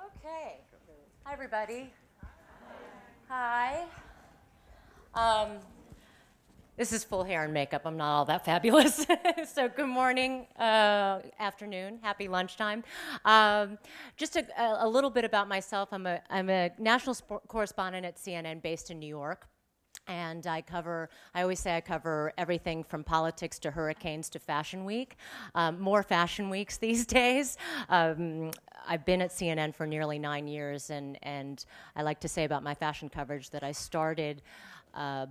Okay. Hi, everybody. Hi. This is full hair and makeup. I'm not all that fabulous. So good morning, afternoon, happy lunchtime. Just a little bit about myself. I'm a national correspondent at CNN based in New York. And I always say I cover everything from politics to hurricanes to Fashion Week. More Fashion Weeks these days. I've been at CNN for nearly 9 years, and I like to say about my fashion coverage that I started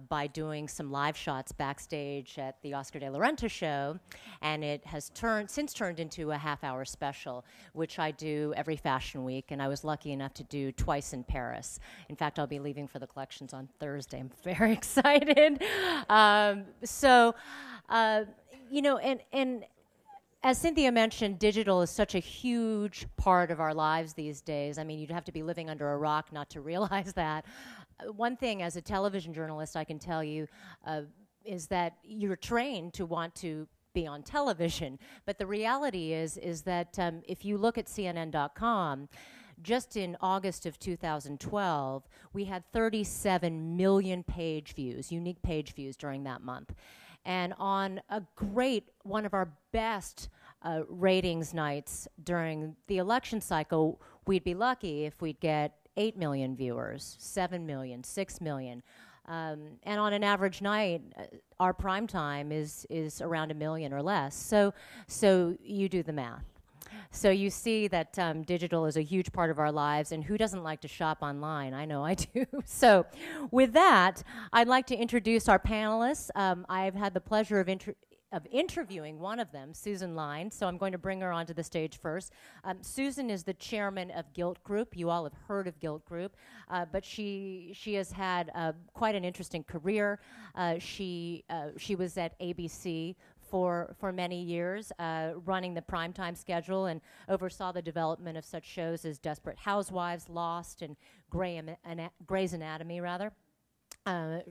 by doing some live shots backstage at the Oscar de la Renta show, and it has since turned into a half-hour special, which I do every Fashion Week, and I was lucky enough to do twice in Paris. In fact, I'll be leaving for the collections on Thursday. I'm very excited. And as Cynthia mentioned, digital is such a huge part of our lives these days. I mean, you'd have to be living under a rock not to realize that. One thing as a television journalist I can tell you is that you're trained to want to be on television. But the reality is that if you look at CNN.com, just in August of 2012, we had 37 million page views, unique page views during that month. And on one of our best ratings nights during the election cycle, we'd be lucky if we'd get 8 million viewers, 7 million, 6 million. And on an average night, our prime time is around 1 million or less. So you do the math. So you see that digital is a huge part of our lives, and who doesn't like to shop online? I know I do. So with that, I'd like to introduce our panelists. I've had the pleasure of interviewing one of them, Susan Lyne, so I'm going to bring her onto the stage first. Susan is the chairman of Gilt Group. You all have heard of Gilt Group, but she has had quite an interesting career. She was at ABC for many years, running the primetime schedule, and oversaw the development of such shows as Desperate Housewives, Lost, and Grey's Anatomy, rather.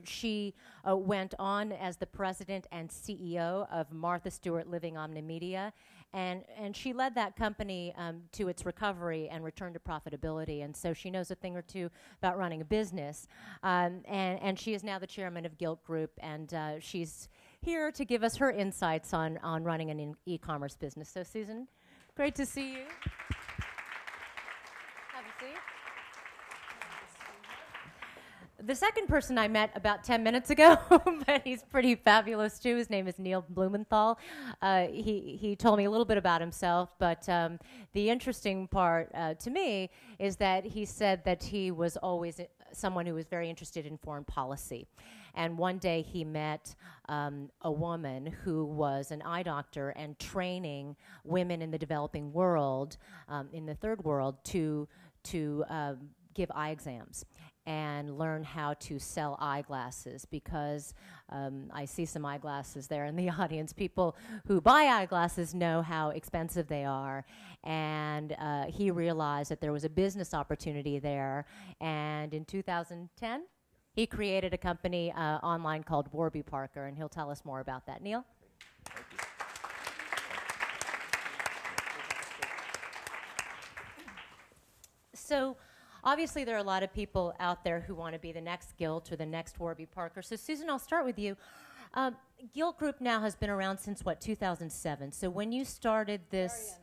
She went on as the president and CEO of Martha Stewart Living Omnimedia, and she led that company to its recovery and return to profitability, and so she knows a thing or two about running a business. And she is now the chairman of Gilt Group, and she's here to give us her insights on running an e-commerce business. So Susan, great to see you. Have a seat. The second person I met about 10 minutes ago, but he's pretty fabulous too. His name is Neil Blumenthal. He told me a little bit about himself, but the interesting part to me is that he said that he was always someone who was very interested in foreign policy. And one day he met a woman who was an eye doctor and training women in the developing world, in the third world, to give eye exams and learn how to sell eyeglasses, because I see some eyeglasses there in the audience. People who buy eyeglasses know how expensive they are, and he realized that there was a business opportunity there, and in 2010, he created a company online called Warby Parker, and he'll tell us more about that. Neil? Thank you. So, obviously, there are a lot of people out there who want to be the next Gilt or the next Warby Parker. So, Susan, I'll start with you. Gilt Group now has been around since, 2007? So when you started this...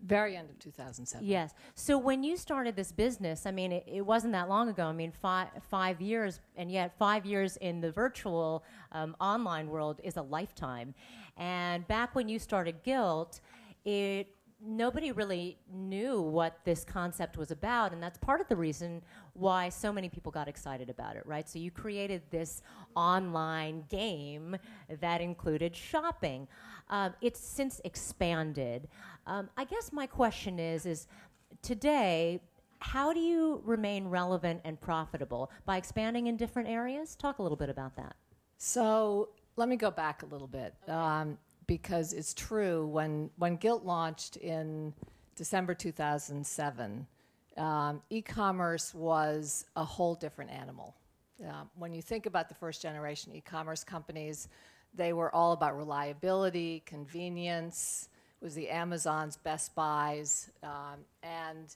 Very end of 2007. Yes. So when you started this business, I mean, it wasn't that long ago. I mean, 5 years, and yet 5 years in the virtual online world is a lifetime. And back when you started Gilt, nobody really knew what this concept was about, and that's part of the reason why so many people got excited about it, right? So you created this online game that included shopping. It's since expanded. I guess my question is today, how do you remain relevant and profitable? By expanding in different areas? Talk a little bit about that. So let me go back a little bit. Because it's true, when Gilt launched in December 2007, e-commerce was a whole different animal. When you think about the first generation e-commerce companies, they were all about reliability, convenience. It was the Amazons, Best Buys, and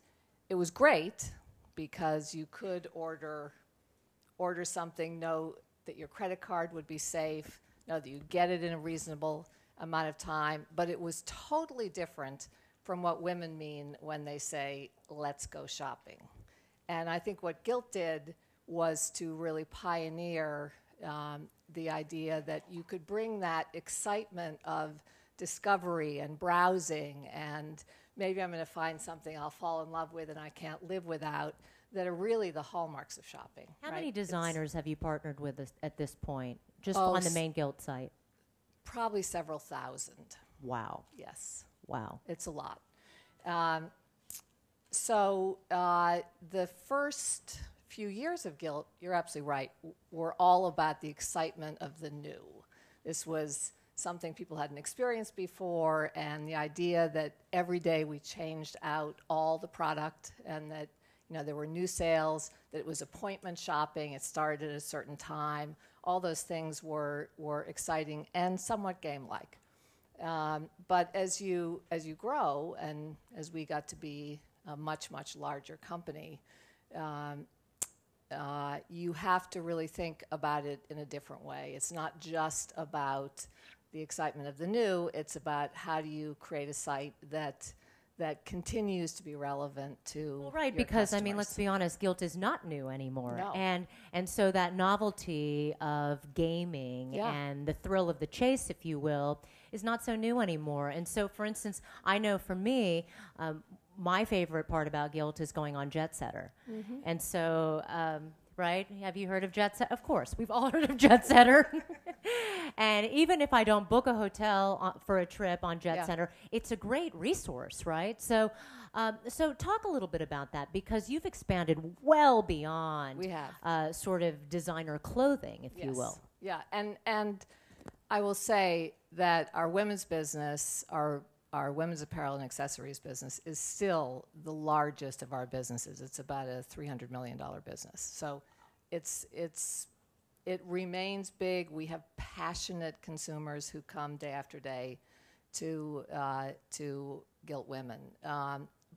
it was great because you could order something, know that your credit card would be safe, know that you get it in a reasonable amount of time. But it was totally different from what women mean when they say, let's go shopping. And I think what Gilt did was to really pioneer the idea that you could bring that excitement of discovery and browsing, and maybe I'm going to find something I'll fall in love with and I can't live without, that are really the hallmarks of shopping. How right? many designers have you partnered with at this point, just Oh, on the main Gilt site? Probably several thousand. Wow. Yes. Wow. It's a lot. The first few years of Gilt, you're absolutely right, were all about the excitement of the new. This was something people hadn't experienced before, and the idea that every day we changed out all the product, and that there were new sales, that it was appointment shopping, it started at a certain time. All those things were exciting and somewhat game-like. But as you grow, and as we got to be a much, much larger company, you have to really think about it in a different way. It's not just about the excitement of the new, it's about how do you create a site that continues to be relevant to Well, right, your because customers. let's be honest, Gilt is not new anymore. No. And so that novelty of gaming and the thrill of the chase, if you will, is not so new anymore. And so, for instance, I know for me, my favorite part about Gilt is going on Jet Setter. Mm-hmm. And so, right, have you heard of Jet Setter? Of course, we've all heard of Jet Setter. And even if I don't book a hotel for a trip on Jet Setter, it's a great resource, right? So, so talk a little bit about that, because you've expanded well beyond We have. Sort of designer clothing, if you will. Yeah, and I will say that our women's business, our women's apparel and accessories business, is still the largest of our businesses. It's about a $300 million business. So it remains big. We have passionate consumers who come day after day to Gilt Women.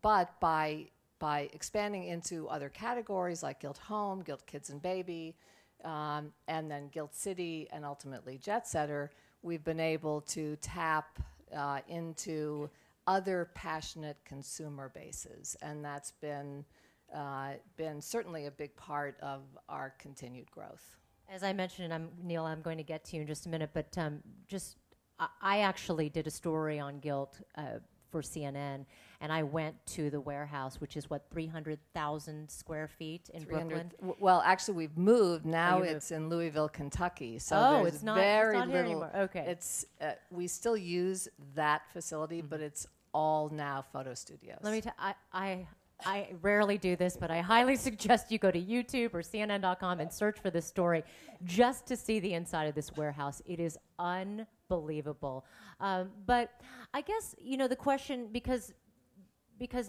But by expanding into other categories like Gilt Home, Gilt Kids and Baby, and then Gilt City, and ultimately Jet Setter, we've been able to tap into other passionate consumer bases, and that's been certainly a big part of our continued growth. As I mentioned, Neil, I'm going to get to you in just a minute, but I actually did a story on Gilt for CNN, and I went to the warehouse, which is 300,000 square feet in Brooklyn. Well, actually, we've moved. Now you it's in Louisville, Kentucky. So there's it's not very here little. anymore. Okay. It's we still use that facility, but it's all now photo studios. Let me tell I rarely do this, but I highly suggest you go to YouTube or CNN.com and search for this story just to see the inside of this warehouse. It is unbelievable. But I guess, the question, because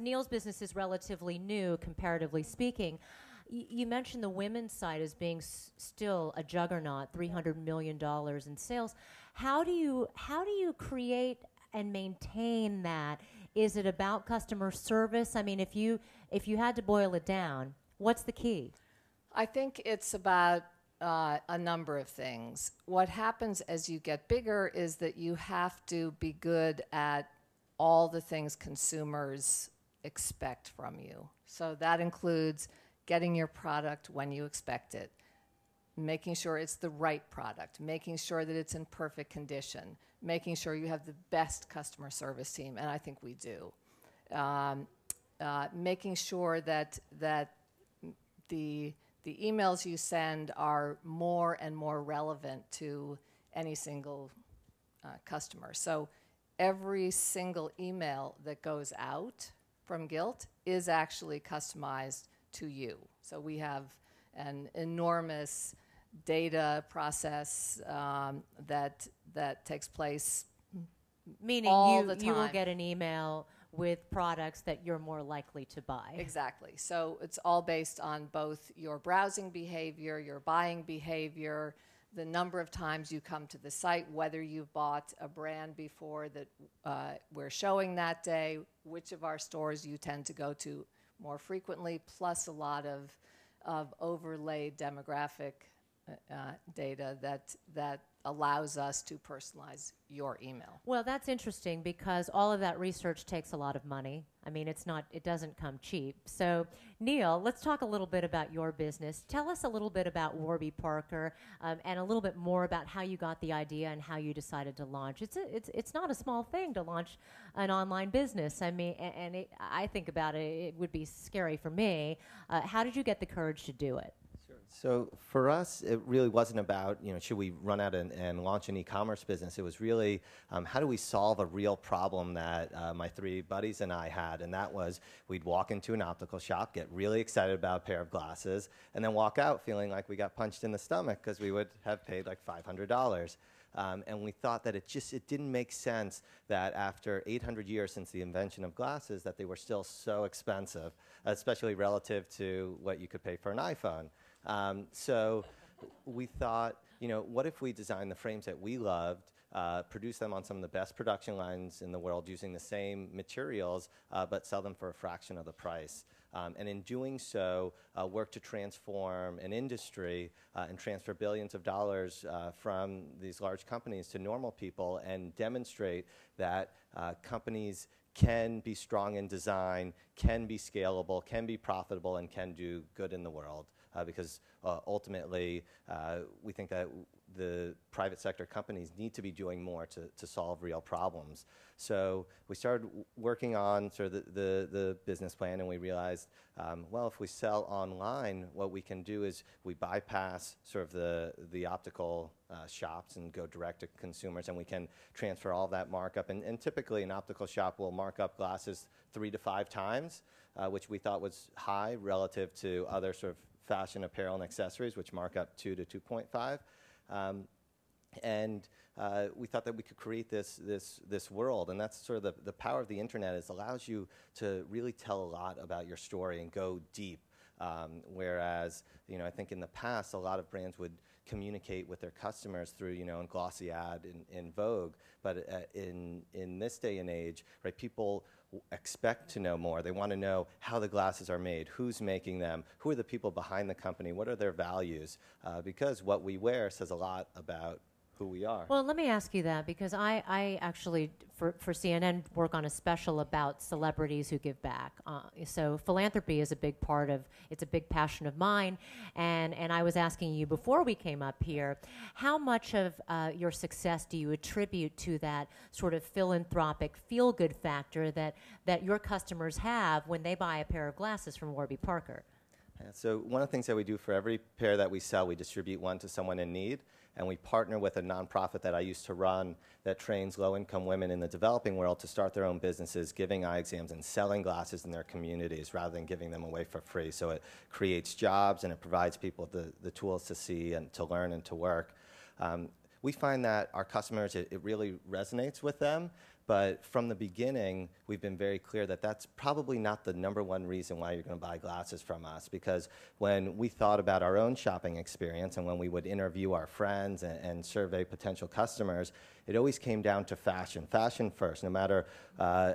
Neil's business is relatively new, comparatively speaking, you mentioned the women's side as being still a juggernaut, $300 million in sales. How do you create and maintain that? Is it about customer service? I mean, if you had to boil it down, what's the key? I think it's about a number of things. What happens as you get bigger is that you have to be good at all the things consumers expect from you. So that includes getting your product when you expect it, making sure it's the right product, making sure that it's in perfect condition, making sure you have the best customer service team, and I think we do. Making sure that the emails you send are more and more relevant to any single customer. So every single email that goes out from Gilt is actually customized to you. So we have an enormous data process that takes place Meaning all the time. You will get an email with products that you're more likely to buy. Exactly. So it's all based on both your browsing behavior, your buying behavior, the number of times you come to the site, whether you've bought a brand before that we're showing that day, which of our stores you tend to go to more frequently, plus a lot of overlaid demographic data that allows us to personalize your email. Well, that's interesting because all of that research takes a lot of money. I mean, it doesn't come cheap. So, Neil, let's talk a little bit about your business. Tell us a little bit about Warby Parker and a little bit more about how you got the idea and how you decided to launch. It's not a small thing to launch an online business. I mean, I think about it, it would be scary for me. How did you get the courage to do it? So for us, it really wasn't about, should we run out and launch an e-commerce business? It was really, how do we solve a real problem that my three buddies and I had? And that was, we'd walk into an optical shop, get really excited about a pair of glasses, and then walk out feeling like we got punched in the stomach because we would have paid like $500. And we thought that it didn't make sense that after 800 years since the invention of glasses that they were still so expensive, especially relative to what you could pay for an iPhone. So we thought, what if we designed the frames that we loved, produce them on some of the best production lines in the world using the same materials, but sell them for a fraction of the price. And in doing so, work to transform an industry and transfer billions of dollars from these large companies to normal people and demonstrate that companies can be strong in design, can be scalable, can be profitable, and can do good in the world. Because ultimately, we think that the private sector companies need to be doing more to solve real problems. So we started working on sort of the business plan, and we realized, well, if we sell online, what we can do is we bypass sort of the optical shops and go direct to consumers, and we can transfer all of that markup. And typically, an optical shop will mark up glasses 3 to 5 times, which we thought was high relative to other sort of fashion apparel and accessories, which mark up 2 to 2.5. And we thought that we could create this world, and that's sort of the power of the internet. Is allows you to really tell a lot about your story and go deep. Whereas, I think in the past, a lot of brands would communicate with their customers through, a glossy ad in Vogue. But in this day and age, right, people expect to know more. They want to know how the glasses are made, who's making them, who are the people behind the company, what are their values, because what we wear says a lot about who we are. Well, let me ask you that because I actually, for CNN, work on a special about celebrities who give back. So philanthropy is a big part of, it's a big passion of mine. And I was asking you before we came up here, how much of your success do you attribute to that sort of philanthropic feel-good factor that your customers have when they buy a pair of glasses from Warby Parker? Yeah, so one of the things that we do for every pair that we sell, we distribute one to someone in need. And we partner with a nonprofit that I used to run that trains low-income women in the developing world to start their own businesses, giving eye exams and selling glasses in their communities rather than giving them away for free. So it creates jobs and it provides people the tools to see and to learn and to work. We find that our customers, it really resonates with them. But from the beginning, we've been very clear that that's probably not the #1 reason why you're going to buy glasses from us. Because when we thought about our own shopping experience and when we would interview our friends and survey potential customers, it always came down to fashion. Fashion first, no matter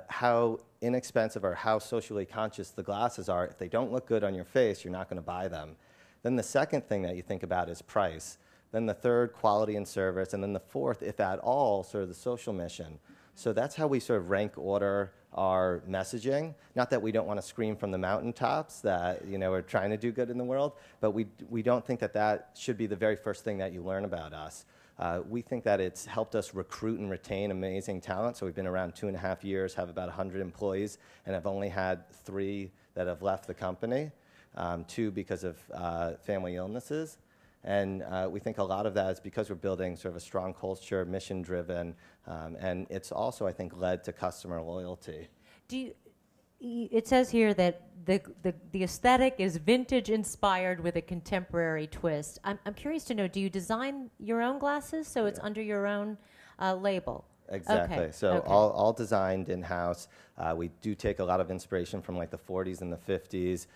how inexpensive or how socially conscious the glasses are. If they don't look good on your face, you're not going to buy them. Then the second thing that you think about is price. Then the third, quality and service. And then the fourth, if at all, sort of the social mission. So that's how we sort of rank order our messaging. Not that we don't want to scream from the mountaintops that we're trying to do good in the world, but we don't think that should be the very first thing that you learn about us. We think that it's helped us recruit and retain amazing talent. So we've been around 2.5 years, have about 100 employees, and have only had 3 that have left the company, 2 because of family illnesses. And we think a lot of that is because we're building sort of a strong culture, mission-driven, and it's also, I think, led to customer loyalty. It says here that the aesthetic is vintage-inspired with a contemporary twist. I'm curious to know, do you design your own glasses so it's under your own label? Exactly. Okay. So okay. all designed in-house. We do take a lot of inspiration from like the 40s and the 50s,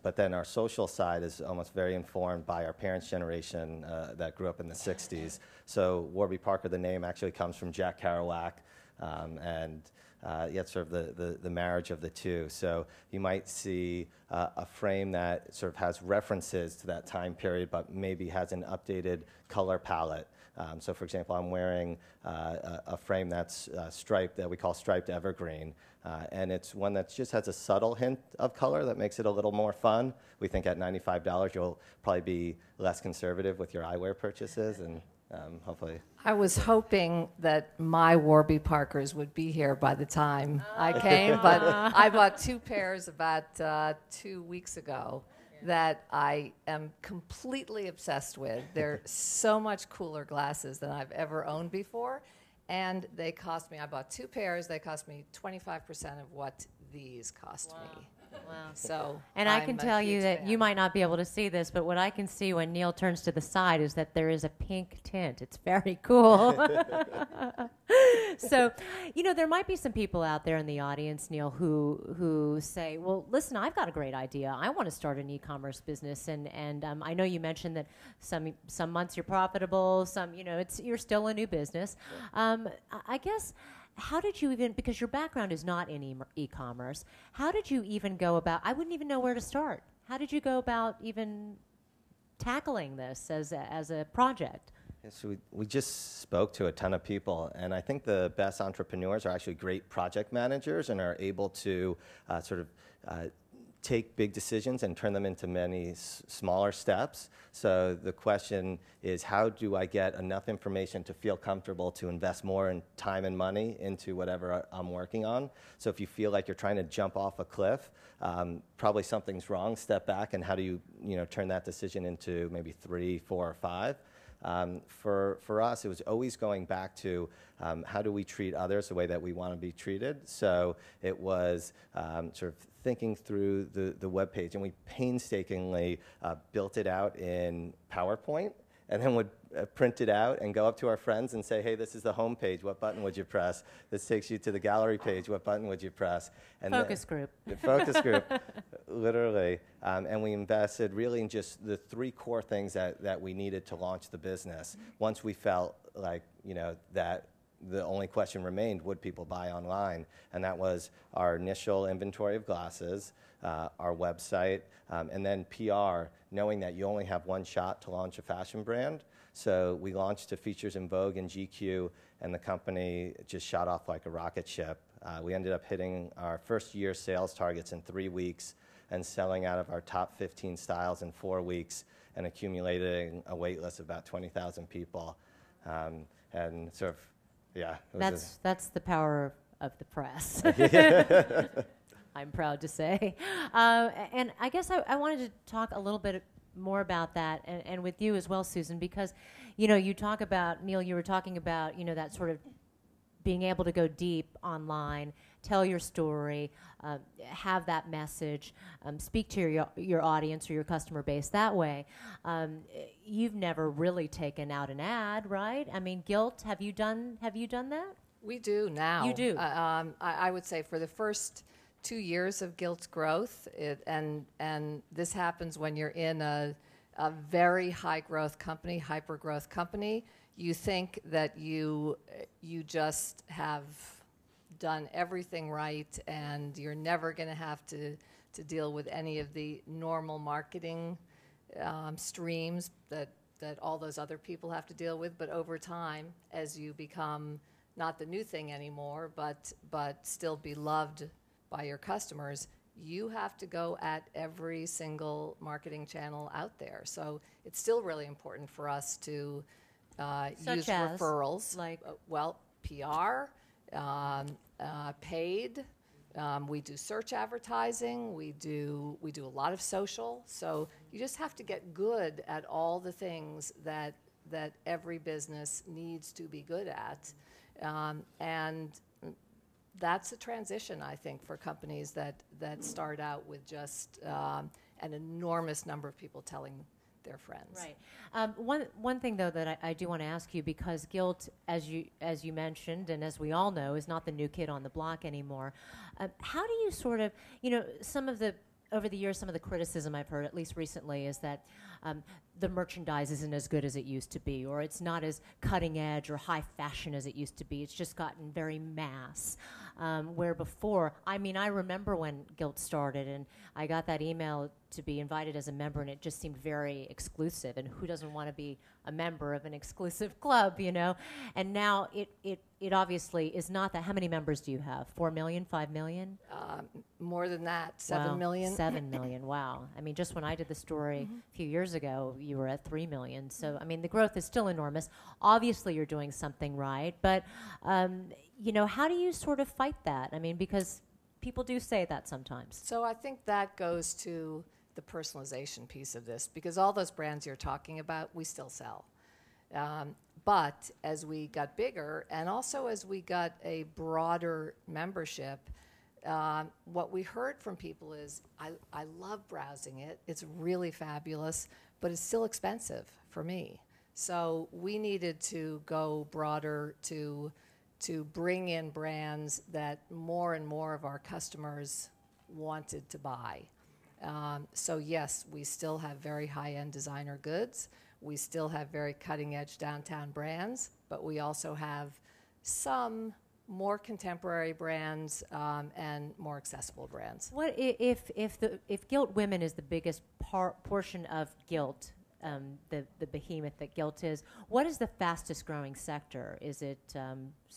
but then our social side is almost very informed by our parents' generation that grew up in the 60s. So Warby Parker, the name actually comes from Jack Kerouac, and yet sort of the marriage of the two. So you might see a frame that sort of has references to that time period, but maybe has an updated color palette. So for example, I'm wearing a frame that's striped, that we call striped evergreen, and it's one that just has a subtle hint of color that makes it a little more fun. We think at $95 you'll probably be less conservative with your eyewear purchases, and hopefully. I was hoping that my Warby Parkers would be here by the time I came, but I bought 2 pairs about 2 weeks ago that I am completely obsessed with. They're so much cooler glasses than I've ever owned before, and they cost me, I bought 2 pairs, they cost me 25% of what these cost me. Wow. So, and I can tell you that fan. you might not be able to see this, but what I can see when Neil turns to the side is that there is a pink tint. It's very cool. So, there might be some people out there in the audience, Neil, who say, well, listen, I've got a great idea. I want to start an e-commerce business. And I know you mentioned that some months you're profitable, some, you're still a new business. I guess, how did you even, because your background is not in e-commerce, how did you even go about, I wouldn't even know where to start. How did you go about even tackling this as a project? So we just spoke to a ton of people, and I think the best entrepreneurs are actually great project managers and are able to take big decisions and turn them into many smaller steps. So the question is, how do I get enough information to feel comfortable to invest more in time and money into whatever I'm working on? So if you feel like you're trying to jump off a cliff, probably something's wrong. Step back, and how do you turn that decision into maybe 3, 4, or 5? For us, it was always going back to how do we treat others the way that we want to be treated. So it was sort of thinking through the web page, and we painstakingly built it out in PowerPoint, and then would print it out and go up to our friends and say, hey, this is the home page. What button would you press? This takes you to the gallery page. What button would you press? And focus group. The focus group, literally. And we invested really in just the 3 core things that we needed to launch the business. Once we felt like, that the only question remained, would people buy online? And that was our initial inventory of glasses, our website, and then PR, knowing that you only have one shot to launch a fashion brand. So we launched to features in Vogue and GQ, and the company just shot off like a rocket ship. We ended up hitting our first year sales targets in 3 weeks and selling out of our top 15 styles in 4 weeks and accumulating a wait list of about 20,000 people. And sort of, yeah. That's the power of the press. I'm proud to say. And I guess I wanted to talk a little bit more about that, and with you as well, Susan, because, you talk about, Neil, you were talking about, that sort of being able to go deep online, tell your story, have that message, speak to your audience or your customer base that way. You've never really taken out an ad, right? I mean, Gilt, have you done that? We do now. You do. I would say for the first 2 years of Gilt's growth, and this happens when you're in a very high growth company, hyper growth company. You think that you just have done everything right, and you're never going to have to deal with any of the normal marketing streams that all those other people have to deal with. But over time, as you become not the new thing anymore, but still beloved by your customers, you have to go at every single marketing channel out there. So it's still really important for us to use referrals, like PR, paid. We do search advertising. We do a lot of social. So you just have to get good at all the things that every business needs to be good at, and that's a transition, I think, for companies that start out with just an enormous number of people telling their friends. Right. One thing, though, that I do want to ask you, because Gilt, as you mentioned, and as we all know, is not the new kid on the block anymore. How do you sort of, some of the over the years, some of the criticism I've heard, at least recently, is that the merchandise isn't as good as it used to be, or it's not as cutting edge or high fashion as it used to be. It's just gotten very mass. Where before, I mean, I remember when Gilt started, and I got that email to be invited as a member, and it just seemed very exclusive. And who doesn't want to be a member of an exclusive club, you know? And now it obviously is not that. How many members do you have? 4 million, 5 million? More than that, 7 million. 7 million, wow. I mean, just when I did the story a few years ago, you were at 3 million. So, I mean, the growth is still enormous. Obviously, you're doing something right. But, you know, how do you sort of fight that? I mean, because people do say that sometimes. So I think that goes to the personalization piece of this, because all those brands you're talking about, we still sell. But as we got bigger, and also as we got a broader membership, what we heard from people is, I love browsing it. It's really fabulous, but it's still expensive for me. So we needed to go broader to bring in brands that more and more of our customers wanted to buy. So yes, we still have very high-end designer goods. We still have very cutting-edge downtown brands, but we also have some more contemporary brands and more accessible brands. What if Gilt Women is the biggest portion of Gilt, the behemoth that Gilt is? What is the fastest growing sector? Is it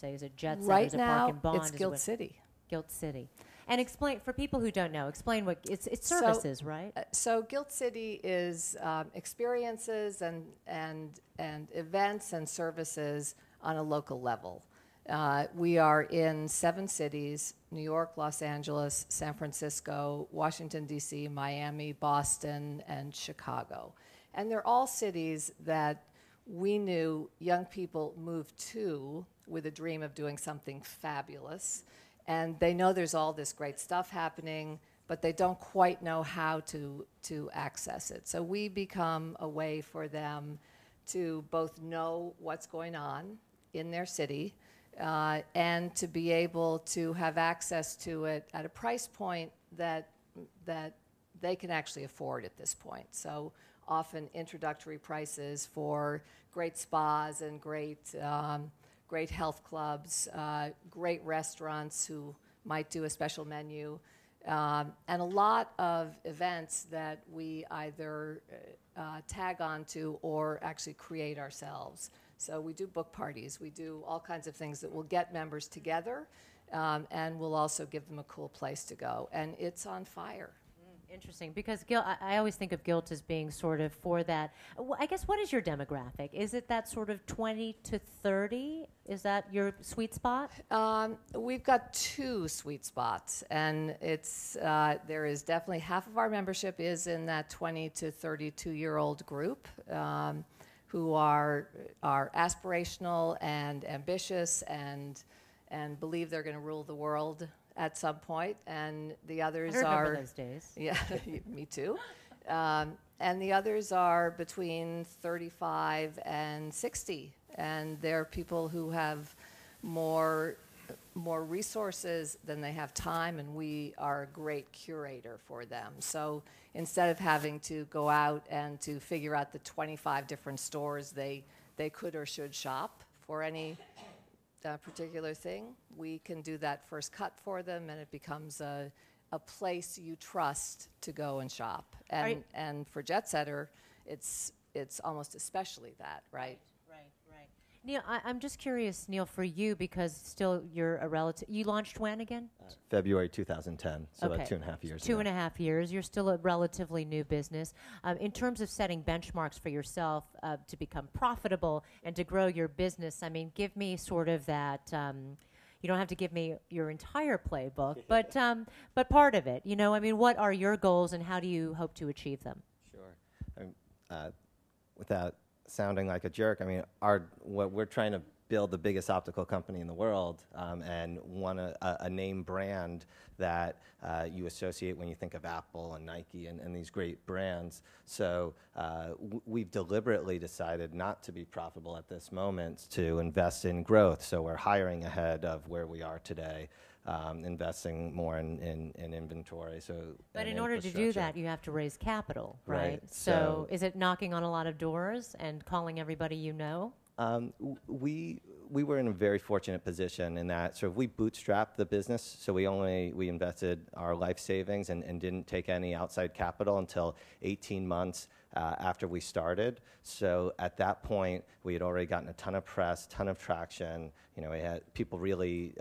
is it Jet Set? Right is it now, Park and Bond? it's Gilt City. Gilt City. And explain, for people who don't know, explain what it's services, right? So Gilt City is experiences and events and services on a local level. We are in 7 cities: New York, Los Angeles, San Francisco, Washington, D.C., Miami, Boston, and Chicago. And they're all cities that we knew young people moved to with a dream of doing something fabulous. And they know there's all this great stuff happening, but they don't quite know how to access it. So we become a way for them to both know what's going on in their city and to be able to have access to it at a price point that they can actually afford at this point. So often introductory prices for great spas and great health clubs, great restaurants who might do a special menu, and a lot of events that we either tag onto or actually create ourselves. So we do book parties. We do all kinds of things that will get members together, and we'll also give them a cool place to go. And it's on fire. Interesting, because Gilt, I always think of Gilt as being sort of for that. I guess, what is your demographic? Is it that sort of 20 to 30? Is that your sweet spot? We've got 2 sweet spots, and it's there is definitely half of our membership is in that 20 to 32-year-old group who are aspirational and ambitious and believe they're going to rule the world at some point, and the others I remember those days. Yeah, me too. And the others are between 35 and 60, and they're people who have more resources than they have time, and we are a great curator for them. So instead of having to go out and to figure out the 25 different stores they could or should shop for any particular thing, we can do that first cut for them, and it becomes a place you trust to go and shop. And for Jet Setter, it's almost especially that, right? Right. Neil, I'm just curious, Neil, for you, because still you're a relative. You launched when again? February 2010, so Okay. about 2.5 years Two ago. and a half years. You're still a relatively new business. In terms of setting benchmarks for yourself to become profitable and to grow your business, I mean, give me sort of that. You don't have to give me your entire playbook, but part of it. You know, I mean, what are your goals and how do you hope to achieve them? Sure. Without sounding like a jerk, I mean, what we're trying to build the biggest optical company in the world and want a name brand that you associate when you think of Apple and Nike and these great brands. So we've deliberately decided not to be profitable at this moment, to invest in growth. So we're hiring ahead of where we are today, investing more in inventory. But in order to do that, you have to raise capital, right? Right. So is it knocking on a lot of doors and calling everybody you know? We were in a very fortunate position in that sort of we bootstrapped the business, so we invested our life savings and didn't take any outside capital until 18 months after we started. So at that point, we had already gotten a ton of press, ton of traction. You know, we had people really,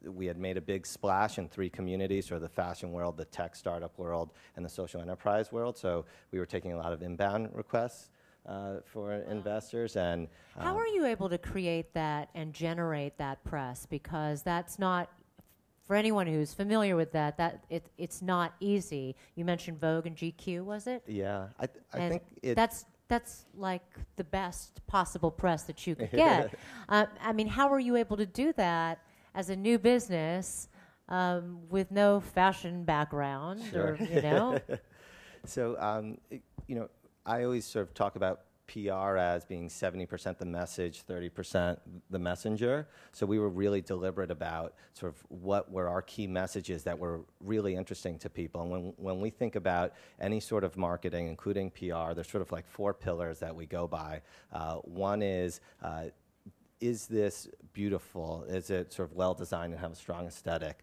we had made a big splash in 3 communities, sort of the fashion world, the tech startup world, and the social enterprise world. So we were taking a lot of inbound requests for investors. And how are you able to create that and generate that press? Because that's not, for anyone who's familiar with that it's not easy. You mentioned Vogue and GQ, was it? Yeah, I think that's like the best possible press that you could get. I mean, how are you able to do that as a new business with no fashion background? Sure. Or, you know? So, you know, I always sort of talk about PR as being 70% the message, 30% the messenger. So we were really deliberate about sort of what were our key messages that were really interesting to people. And when we think about any sort of marketing, including PR, there's sort of like 4 pillars that we go by. One is this beautiful? Is it sort of well-designed and have a strong aesthetic?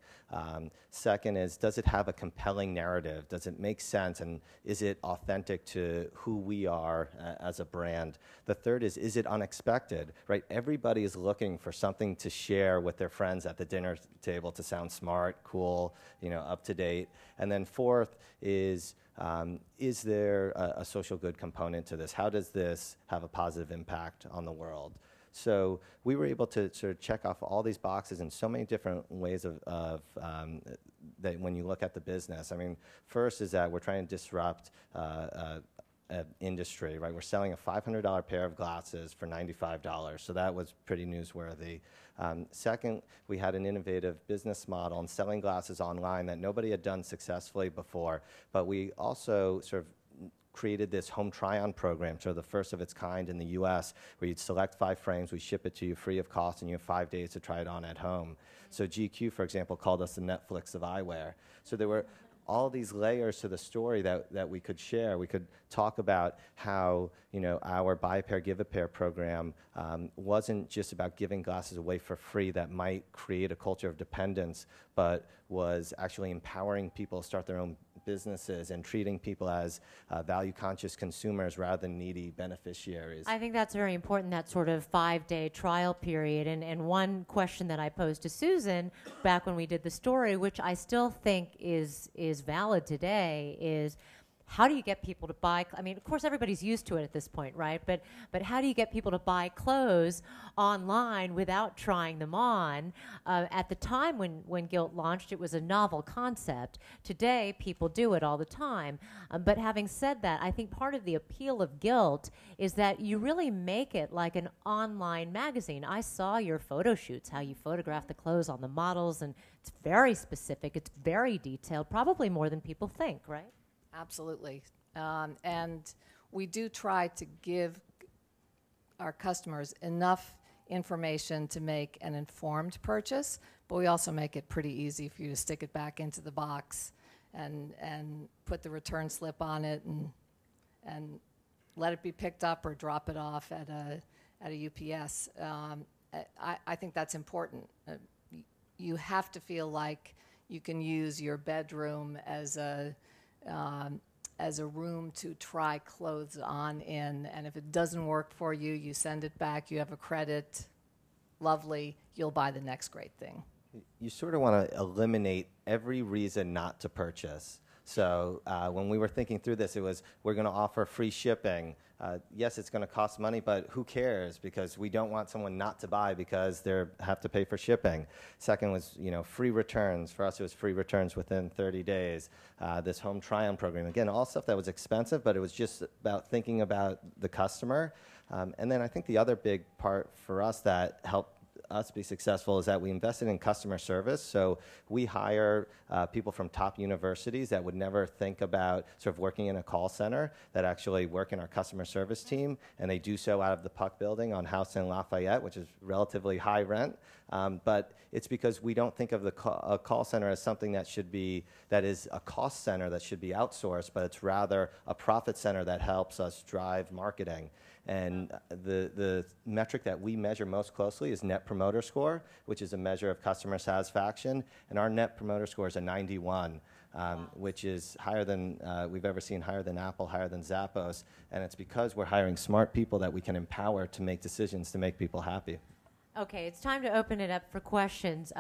Second is, does it have a compelling narrative? Does it make sense? And is it authentic to who we are as a brand? The third is it unexpected, right? Everybody is looking for something to share with their friends at the dinner table to sound smart, cool, you know, up to date. And then fourth is there a social good component to this? How does this have a positive impact on the world? So we were able to sort of check off all these boxes in so many different ways of that when you look at the business. I mean, first is that we're trying to disrupt industry, right? We're selling a $500 pair of glasses for $95, so that was pretty newsworthy. Second, we had an innovative business model in selling glasses online that nobody had done successfully before, but we also sort of created this home try-on program, so the first of its kind in the US, where you'd select 5 frames, we ship it to you free of cost, and you have 5 days to try it on at home. So GQ, for example, called us the Netflix of eyewear. So there were all these layers to the story that we could share. We could talk about how, you know, our Buy a Pair, Give a Pair program wasn't just about giving glasses away for free that might create a culture of dependence, but was actually empowering people to start their own businesses and treating people as value-conscious consumers rather than needy beneficiaries. I think that's very important, that sort of 5-day trial period. And one question that I posed to Susan back when we did the story, which I still think is valid today, is how do you get people to buy? I mean, of course, everybody's used to it at this point, right? But how do you get people to buy clothes online without trying them on? At the time when Gilt launched, it was a novel concept. Today, people do it all the time. But having said that, I think part of the appeal of Gilt is that you really make it like an online magazine. I saw your photo shoots, how you photograph the clothes on the models, and it's very specific. It's very detailed, probably more than people think, right? Absolutely. And we do try to give our customers enough information to make an informed purchase, but we also make it pretty easy for you to stick it back into the box and put the return slip on it and let it be picked up or drop it off at a UPS. I think that's important. You have to feel like you can use your bedroom as a room to try clothes on in, and if it doesn't work for you, you send it back, you have a credit, lovely, you'll buy the next great thing. You sort of want to eliminate every reason not to purchase. So when we were thinking through this, it was, we're going to offer free shipping. Yes, it's going to cost money, but who cares? Because we don't want someone not to buy because they have to pay for shipping. Second was, free returns. For us, it was free returns within 30 days. This home try-on program. Again, all stuff that was expensive, but it was just about thinking about the customer. And then I think the other big part for us that helped us be successful is that we invested in customer service. So we hire people from top universities that would never think about sort of working in a call center that actually work in our customer service team, and they do so out of the Puck building on House and Lafayette, which is relatively high rent. But it's because we don't think of the call center as something that is a cost center that should be outsourced, but it's rather a profit center that helps us drive marketing. And the metric that we measure most closely is Net Promoter Score, which is a measure of customer satisfaction. And our Net Promoter Score is a 91, which is higher than we've ever seen, higher than Apple, higher than Zappos. And it's because we're hiring smart people that we can empower to make decisions to make people happy. Okay, it's time to open it up for questions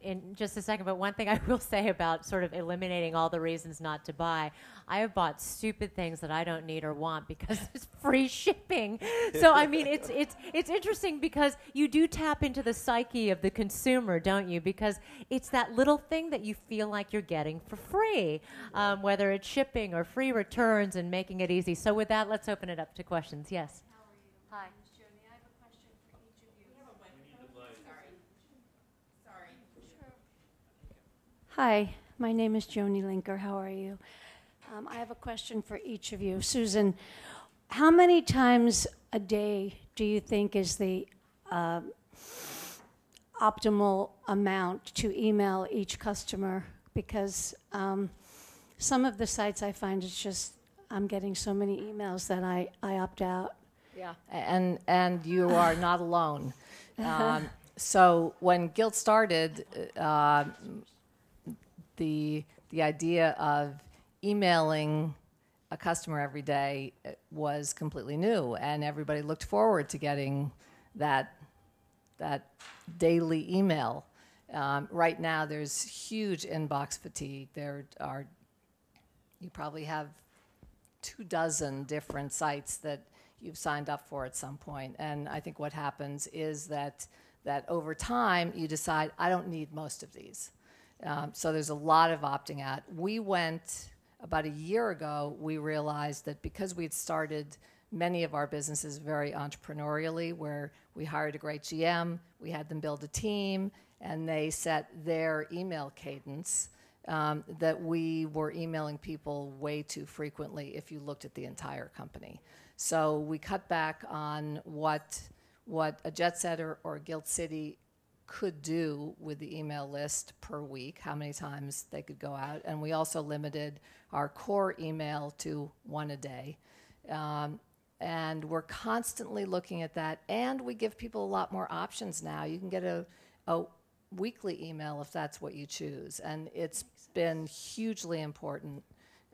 in just a second. But one thing I will say about sort of eliminating all the reasons not to buy, I have bought stupid things that I don't need or want because there's free shipping. So I mean, it's interesting because you do tap into the psyche of the consumer, don't you? Because it's that little thing that you feel like you're getting for free, whether it's shipping or free returns and making it easy. So with that, let's open it up to questions. Yes. How are you? Hi. Hi, my name is Joni Linker. How are you? I have a question for each of you. Susan, how many times a day do you think is the optimal amount to email each customer? Because some of the sites I find it's just, I'm getting so many emails that I opt out. Yeah, and you are not alone. So when Gilt started, the idea of emailing a customer every day was completely new, and everybody looked forward to getting that daily email. Right now, there's huge inbox fatigue. You probably have 24 different sites that you've signed up for at some point, and I think what happens is that over time you decide, I don't need most of these. So there's a lot of opting out. We went, about a year ago, we realized that because we'd started many of our businesses very entrepreneurially, where we hired a great GM, we had them build a team, and they set their email cadence, that we were emailing people way too frequently if you looked at the entire company. So we cut back on what a Jet Setter or a Gilt City could do with the email list per week, how many times they could go out. And we also limited our core email to one a day. And we're constantly looking at that. And we give people a lot more options now. You can get a weekly email if that's what you choose. And it's been hugely important.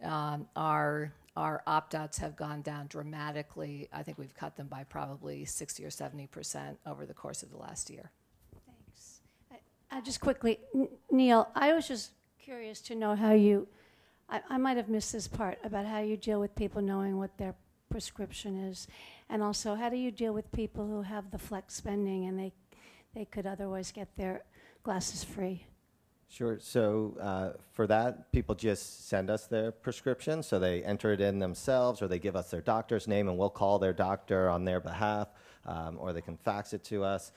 Our opt-outs have gone down dramatically. I think we've cut them by probably 60 or 70% over the course of the last year. Just quickly, Neil, I was just curious to know how you, I might have missed this part about how you deal with people knowing what their prescription is, and also how do you deal with people who have the flex spending and they could otherwise get their glasses free? Sure. So for that, people just send us their prescription. So they enter it in themselves, or they give us their doctor's name, and we'll call their doctor on their behalf, or they can fax it to us.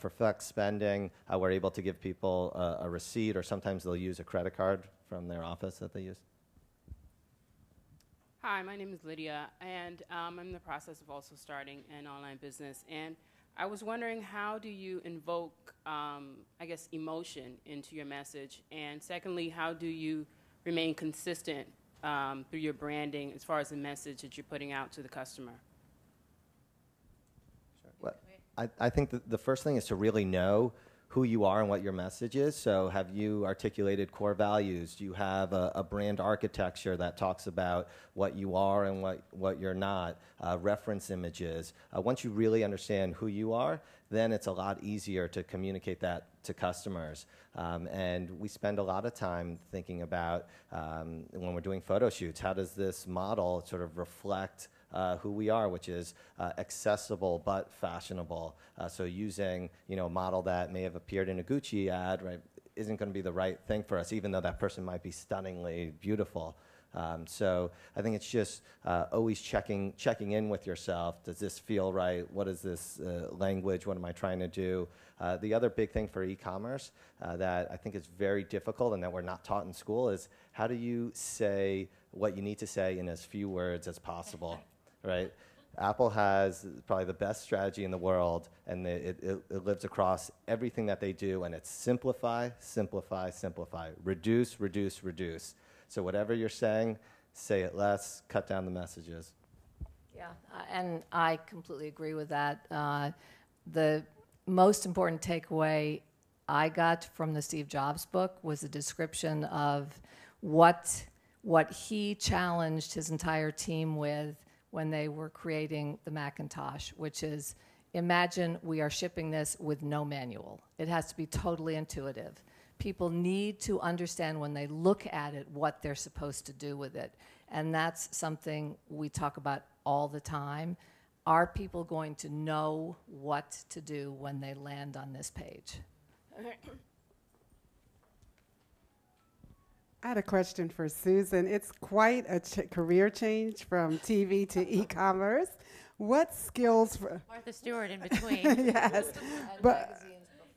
For flex spending, we're able to give people a receipt, or sometimes they'll use a credit card from their office that they use. Hi, my name is Lydia, and I'm in the process of also starting an online business. And I was wondering, how do you invoke, I guess, emotion into your message? And secondly, how do you remain consistent through your branding as far as the message that you're putting out to the customer? Sure. Well, I think the first thing is to really know who you are and what your message is. So have you articulated core values? Do you have a brand architecture that talks about what you are and what you're not? Reference images. Once you really understand who you are, then it's a lot easier to communicate that to customers. And we spend a lot of time thinking about, when we're doing photo shoots, how does this model sort of reflect who we are, which is accessible but fashionable. So using, a model that may have appeared in a Gucci ad, right, isn't going to be the right thing for us, even though that person might be stunningly beautiful. So I think it's just always checking in with yourself. Does this feel right? What is this language? What am I trying to do? The other big thing for e-commerce that I think is very difficult and that we're not taught in school is how do you say what you need to say in as few words as possible, right? Apple has probably the best strategy in the world, and it lives across everything that they do, and it's simplify, simplify, simplify, reduce, reduce, reduce. So whatever you're saying, say it less, cut down the messages. Yeah, and I completely agree with that. The most important takeaway I got from the Steve Jobs book was a description of what he challenged his entire team with when they were creating the Macintosh, which is, imagine we are shipping this with no manual. It has to be totally intuitive. People need to understand when they look at it what they're supposed to do with it. And that's something we talk about all the time. Are people going to know what to do when they land on this page? I had a question for Susan. It's quite a career change from TV to e-commerce. What skills? Martha Stewart in between. Yes, but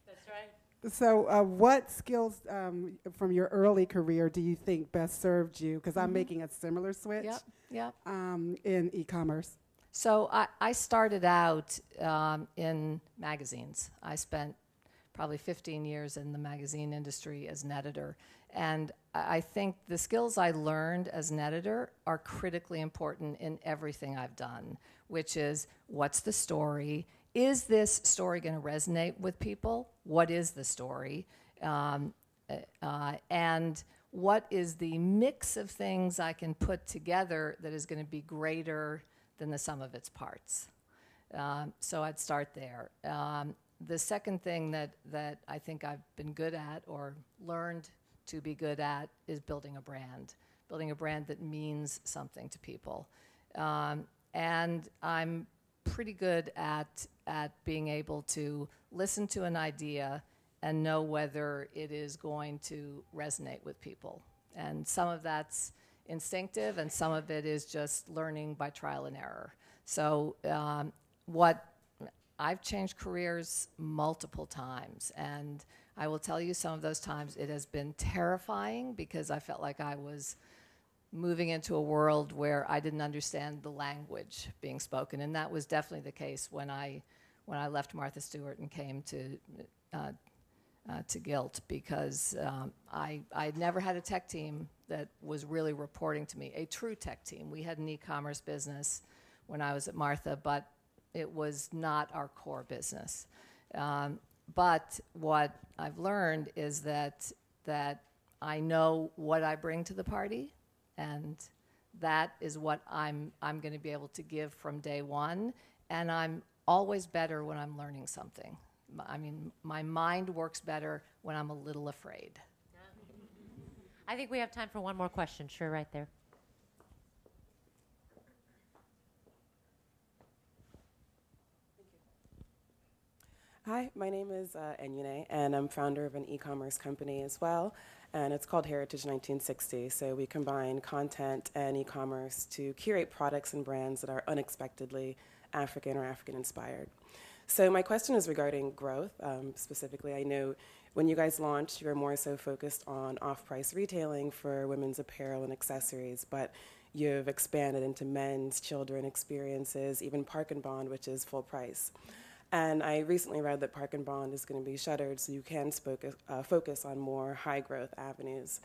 That's right. so what skills from your early career do you think best served you? Because I'm making a similar switch. Yep. In e-commerce. So I started out in magazines. I spent probably 15 years in the magazine industry as an editor. And I think the skills I learned as an editor are critically important in everything I've done, which is, what's the story? Is this story going to resonate with people? What is the story? And what is the mix of things I can put together that is going to be greater than the sum of its parts? So I'd start there. The second thing that I think I've been good at or learned to be good at is building a brand that means something to people. And I'm pretty good at being able to listen to an idea and know whether it is going to resonate with people. And some of that's instinctive, and some of it is just learning by trial and error. So I've changed careers multiple times, and I will tell you, some of those times it has been terrifying because I felt like I was moving into a world where I didn't understand the language being spoken, and that was definitely the case when I left Martha Stewart and came to Gilt, because I'd never had a tech team that was really reporting to me, a true tech team. We had an e-commerce business when I was at Martha, but it was not our core business. But what I've learned is that I know what I bring to the party, and that is what I'm going to be able to give from day one. And I'm always better when I'm learning something. I mean, my mind works better when I'm a little afraid. I think we have time for one more question. Sure, right there. Hi, my name is Enyune, and I'm founder of an e-commerce company as well, and it's called Heritage 1960. So we combine content and e-commerce to curate products and brands that are unexpectedly African or African-inspired. So my question is regarding growth. Specifically, I know when you guys launched, you were more so focused on off-price retailing for women's apparel and accessories, but you've expanded into men's, children experiences, even Park and Bond, which is full price. And I recently read that Park and Bond is going to be shuttered, so you can focus on more high-growth avenues.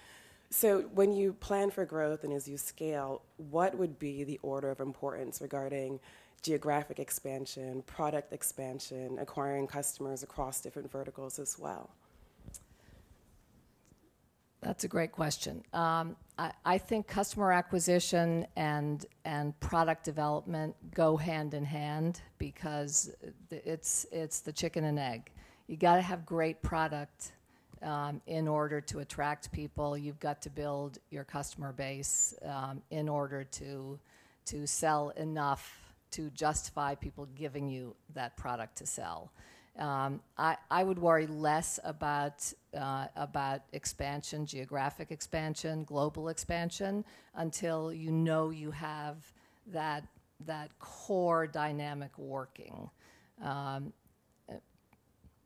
So when you plan for growth and as you scale, what would be the order of importance regarding geographic expansion, product expansion, acquiring customers across different verticals as well? That's a great question. I think customer acquisition and product development go hand in hand because it's the chicken and egg. You got to have great product in order to attract people. You've got to build your customer base in order to sell enough to justify people giving you that product to sell. I would worry less about expansion, geographic expansion, global expansion, until you know you have that core dynamic working.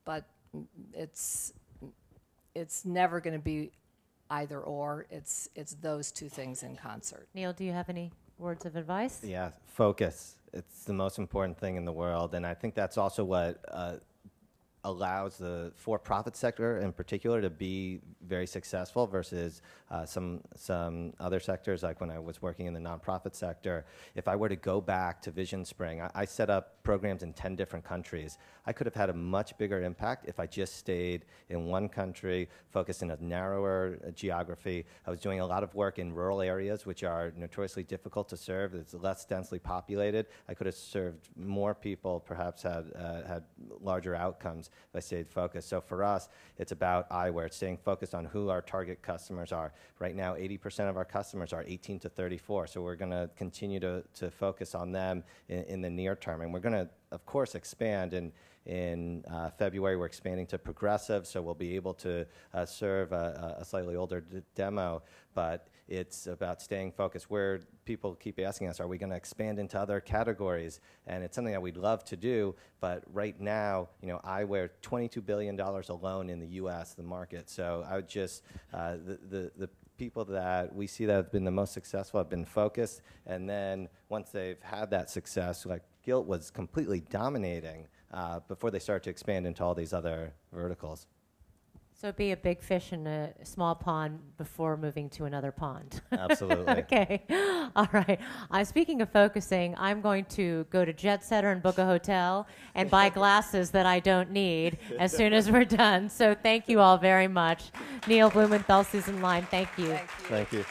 But it's never going to be either or. It's those two things in concert. Neil, do you have any words of advice? Yeah, focus. It's the most important thing in the world, and I think that's also what allows the for-profit sector in particular to be very successful versus some other sectors, like when I was working in the nonprofit sector. If I were to go back to Vision Spring, I set up programs in 10 different countries. I could have had a much bigger impact if I just stayed in one country, focused in a narrower geography. I was doing a lot of work in rural areas, which are notoriously difficult to serve. It's less densely populated. I could have served more people, perhaps had larger outcomes if I stayed focused. So for us, it's about eyewear. It's staying focused on who our target customers are. Right now, 80% of our customers are 18 to 34, so we're going to continue to focus on them in the near term. And we're going to, of course, expand. In February, we're expanding to progressive, so we'll be able to serve a slightly older demo, but it's about staying focused. Where people keep asking us, are we going to expand into other categories? And it's something that we'd love to do, but right now, eyewear, $22 billion alone in the U.S., the market. So I would just, the people that we see that have been the most successful have been focused, and then once they've had that success, like Gilt was completely dominating before they start to expand into all these other verticals. So be a big fish in a small pond before moving to another pond. Absolutely. Okay. All right. Speaking of focusing, I'm going to go to Jet Setter and book a hotel and buy glasses that I don't need as soon as we're done. So thank you all very much. Neil, Blumenthal, Susan Lyne, thank you. Thank you. Thank you.